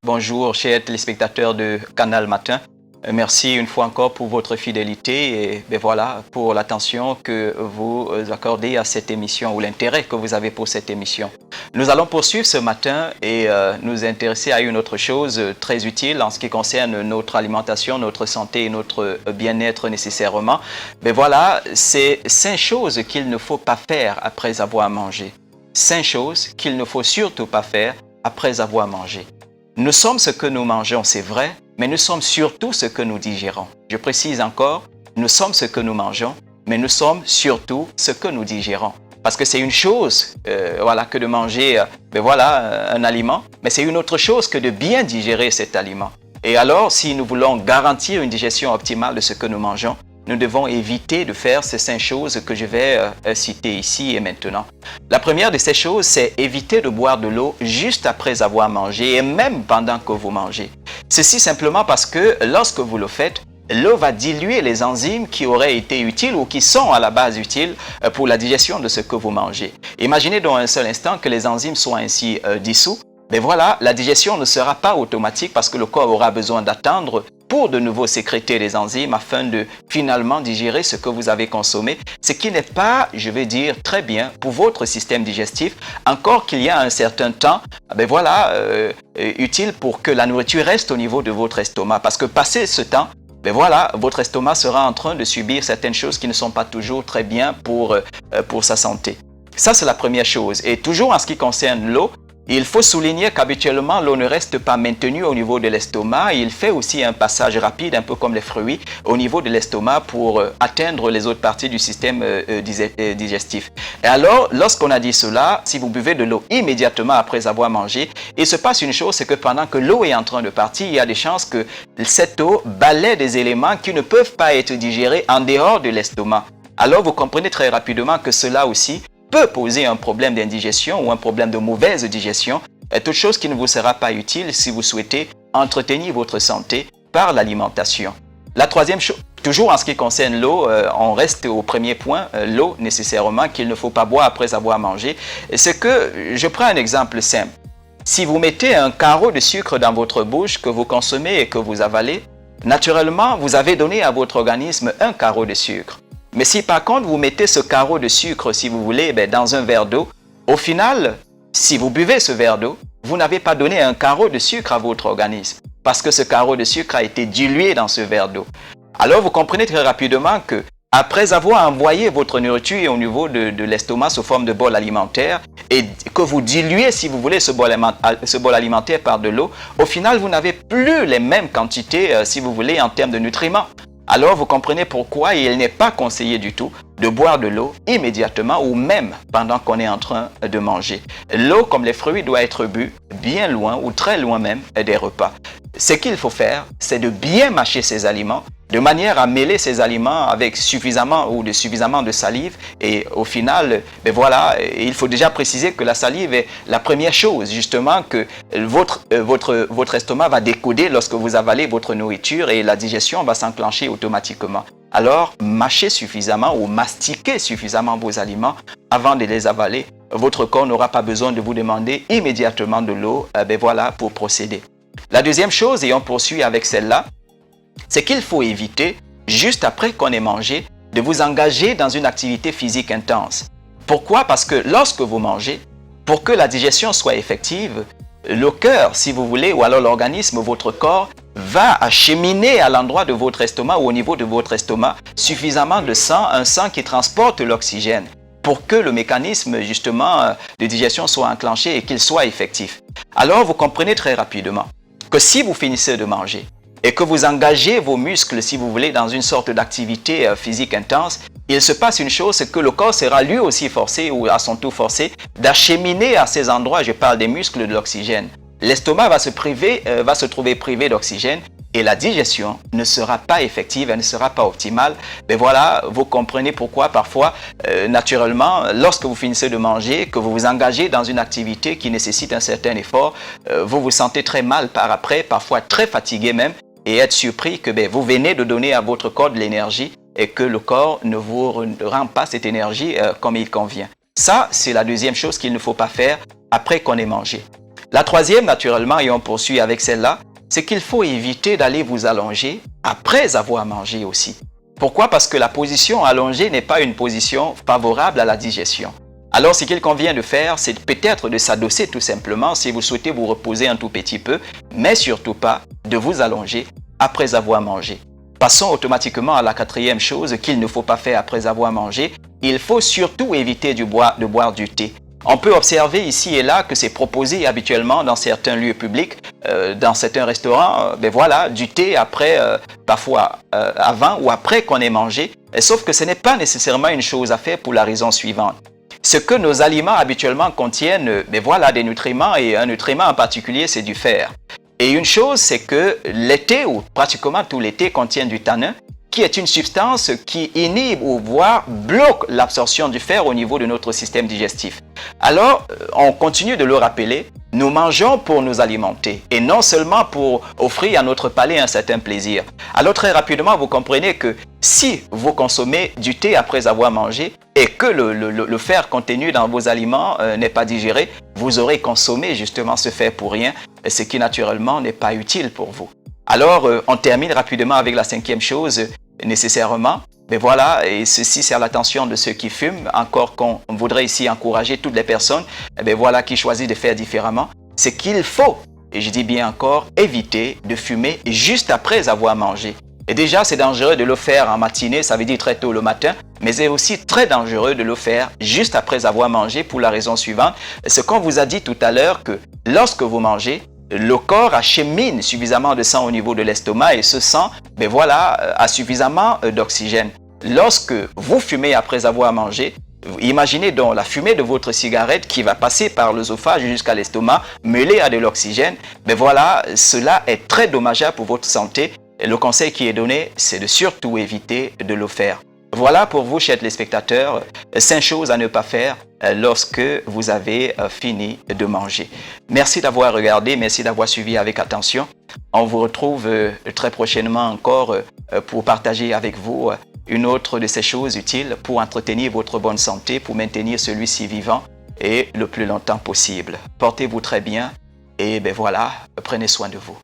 Bonjour, chers téléspectateurs de Canal Matin. Merci une fois encore pour votre fidélité et voilà pour l'attention que vous accordez à cette émission ou l'intérêt que vous avez pour cette émission. Nous allons poursuivre ce matin et nous intéresser à une autre chose très utile en ce qui concerne notre alimentation, notre santé et notre bien-être nécessairement. Mais voilà, c'est 5 choses qu'il ne faut pas faire après avoir mangé. 5 choses qu'il ne faut surtout pas faire après avoir mangé. Nous sommes ce que nous mangeons, c'est vrai, mais nous sommes surtout ce que nous digérons. Je précise encore, nous sommes ce que nous mangeons, mais nous sommes surtout ce que nous digérons. Parce que c'est une chose que de manger un aliment, mais c'est une autre chose que de bien digérer cet aliment. Et alors, si nous voulons garantir une digestion optimale de ce que nous mangeons, nous devons éviter de faire ces 5 choses que je vais citer ici et maintenant. La première de ces choses, c'est éviter de boire de l'eau juste après avoir mangé et même pendant que vous mangez. Ceci simplement parce que lorsque vous le faites, l'eau va diluer les enzymes qui auraient été utiles ou qui sont à la base utiles pour la digestion de ce que vous mangez. Imaginez dans un seul instant que les enzymes soient ainsi dissous. Mais voilà, la digestion ne sera pas automatique parce que le corps aura besoin d'attendre pour de nouveau sécréter les enzymes afin de finalement digérer ce que vous avez consommé, ce qui n'est pas, je vais dire, très bien pour votre système digestif, encore qu'il y a un certain temps, utile pour que la nourriture reste au niveau de votre estomac. Parce que passé ce temps, votre estomac sera en train de subir certaines choses qui ne sont pas toujours très bien pour sa santé. Ça, c'est la première chose. Et toujours en ce qui concerne l'eau, il faut souligner qu'habituellement, l'eau ne reste pas maintenue au niveau de l'estomac. Il fait aussi un passage rapide, un peu comme les fruits, au niveau de l'estomac pour atteindre les autres parties du système digestif. Et alors, lorsqu'on a dit cela, si vous buvez de l'eau immédiatement après avoir mangé, il se passe une chose, c'est que pendant que l'eau est en train de partir, il y a des chances que cette eau balaie des éléments qui ne peuvent pas être digérés en dehors de l'estomac. Alors, vous comprenez très rapidement que cela aussi peut poser un problème d'indigestion ou un problème de mauvaise digestion, toute chose qui ne vous sera pas utile si vous souhaitez entretenir votre santé par l'alimentation. La troisième chose, toujours en ce qui concerne l'eau, on reste au premier point, l'eau nécessairement qu'il ne faut pas boire après avoir mangé, c'est que, je prends un exemple simple. Si vous mettez un carreau de sucre dans votre bouche que vous consommez et que vous avalez, naturellement, vous avez donné à votre organisme un carreau de sucre. Mais si par contre vous mettez ce carreau de sucre, si vous voulez, dans un verre d'eau, au final, si vous buvez ce verre d'eau, vous n'avez pas donné un carreau de sucre à votre organisme parce que ce carreau de sucre a été dilué dans ce verre d'eau. Alors vous comprenez très rapidement que après avoir envoyé votre nourriture au niveau de l'estomac sous forme de bol alimentaire et que vous diluez, si vous voulez, ce bol alimentaire par de l'eau, au final, vous n'avez plus les mêmes quantités, si vous voulez, en termes de nutriments. Alors, vous comprenez pourquoi il n'est pas conseillé du tout de boire de l'eau immédiatement ou même pendant qu'on est en train de manger. L'eau, comme les fruits, doit être bu bien loin ou très loin même des repas. Ce qu'il faut faire, c'est de bien mâcher ces aliments de manière à mêler ces aliments avec suffisamment de salive et au final, il faut déjà préciser que la salive est la première chose justement que votre estomac va décoder lorsque vous avalez votre nourriture et la digestion va s'enclencher automatiquement. Alors, mâchez suffisamment ou mastiquez suffisamment vos aliments avant de les avaler. Votre corps n'aura pas besoin de vous demander immédiatement de l'eau pour procéder. La deuxième chose, et on poursuit avec celle-là, c'est qu'il faut éviter, juste après qu'on ait mangé, de vous engager dans une activité physique intense. Pourquoi? Parce que lorsque vous mangez, pour que la digestion soit effective, le cœur, si vous voulez, ou alors l'organisme, votre corps, va acheminer à l'endroit de votre estomac ou au niveau de votre estomac suffisamment de sang, un sang qui transporte l'oxygène pour que le mécanisme justement de digestion soit enclenché et qu'il soit effectif. Alors vous comprenez très rapidement que si vous finissez de manger et que vous engagez vos muscles, si vous voulez, dans une sorte d'activité physique intense, il se passe une chose, c'est que le corps sera lui aussi forcé ou à son tour forcé d'acheminer à ces endroits, je parle des muscles, de l'oxygène. L'estomac va se trouver privé d'oxygène et la digestion ne sera pas effective, elle ne sera pas optimale. Mais voilà, vous comprenez pourquoi parfois, naturellement, lorsque vous finissez de manger, que vous vous engagez dans une activité qui nécessite un certain effort, vous vous sentez très mal par après, parfois très fatigué même, et être surpris que vous venez de donner à votre corps de l'énergie et que le corps ne vous rend pas cette énergie comme il convient. Ça, c'est la deuxième chose qu'il ne faut pas faire après qu'on ait mangé. La troisième, naturellement, et on poursuit avec celle-là, c'est qu'il faut éviter d'aller vous allonger après avoir mangé aussi. Pourquoi? Parce que la position allongée n'est pas une position favorable à la digestion. Alors, ce qu'il convient de faire, c'est peut-être de s'adosser tout simplement si vous souhaitez vous reposer un tout petit peu, mais surtout pas de vous allonger après avoir mangé. Passons automatiquement à la quatrième chose qu'il ne faut pas faire après avoir mangé. Il faut surtout éviter de boire du thé. On peut observer ici et là que c'est proposé habituellement dans certains lieux publics, dans certains restaurants, voilà, du thé après, parfois avant ou après qu'on ait mangé. Sauf que ce n'est pas nécessairement une chose à faire pour la raison suivante. Ce que nos aliments habituellement contiennent, voilà, des nutriments, et un nutriment en particulier, c'est du fer. Et une chose, c'est que les thés, ou pratiquement tous les thés, contiennent du tanin, qui est une substance qui inhibe ou voire bloque l'absorption du fer au niveau de notre système digestif. Alors, on continue de le rappeler, nous mangeons pour nous alimenter et non seulement pour offrir à notre palais un certain plaisir. Alors très rapidement, vous comprenez que si vous consommez du thé après avoir mangé et que le fer contenu dans vos aliments n'est pas digéré, vous aurez consommé justement ce fer pour rien, ce qui naturellement n'est pas utile pour vous. Alors, on termine rapidement avec la cinquième chose, nécessairement. Mais voilà, et ceci c'est à l'attention de ceux qui fument, encore qu'on voudrait ici encourager toutes les personnes, voilà, qui choisissent de faire différemment. C'est qu'il faut, et je dis bien encore, éviter de fumer juste après avoir mangé. Et déjà, c'est dangereux de le faire en matinée, ça veut dire très tôt le matin, mais c'est aussi très dangereux de le faire juste après avoir mangé pour la raison suivante. Ce qu'on vous a dit tout à l'heure, que lorsque vous mangez, le corps achemine suffisamment de sang au niveau de l'estomac et ce sang, voilà, a suffisamment d'oxygène. Lorsque vous fumez après avoir mangé, imaginez donc la fumée de votre cigarette qui va passer par l'œsophage jusqu'à l'estomac, mêlée à de l'oxygène. Voilà, cela est très dommageable pour votre santé. Et le conseil qui est donné, c'est de surtout éviter de le faire. Voilà pour vous, chers téléspectateurs, 5 choses à ne pas faire lorsque vous avez fini de manger. Merci d'avoir regardé, merci d'avoir suivi avec attention. On vous retrouve très prochainement encore pour partager avec vous une autre de ces choses utiles pour entretenir votre bonne santé, pour maintenir celui-ci vivant et le plus longtemps possible. Portez-vous très bien et voilà, prenez soin de vous.